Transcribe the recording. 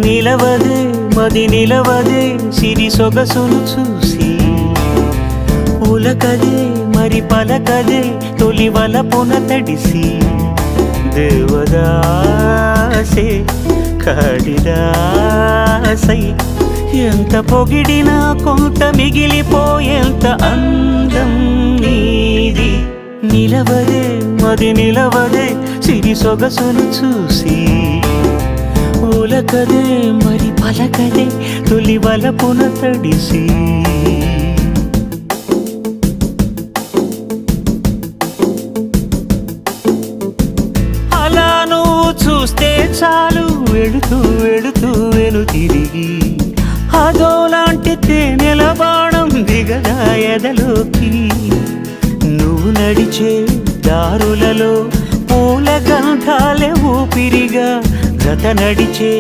నిలవదే మది నిలవదే సిరి సొగసును చూసి ఉలకదే మరి పలకదే తొలి వలపున తడిసి దేవదాసే కాడిదాసై ఎంత పొగిడినా కొంత మిగిలిపోయేంత అందం నీది నిలవదే మది నిలవదే సిరి సొగసును చూసి ఉలకదే మరి పలకదే తొలి వలపున తడిసి అలా నువ్వు చూస్తే చాలు వెళుతూ వెళుతూ వెను తిరిగి అదోలాంటి తేనెల బాణం దిగదా ఎదలోకి నువ్వు నడిచే దారులలో పూల గంధాలే ఊపిరిగా జత నడిచే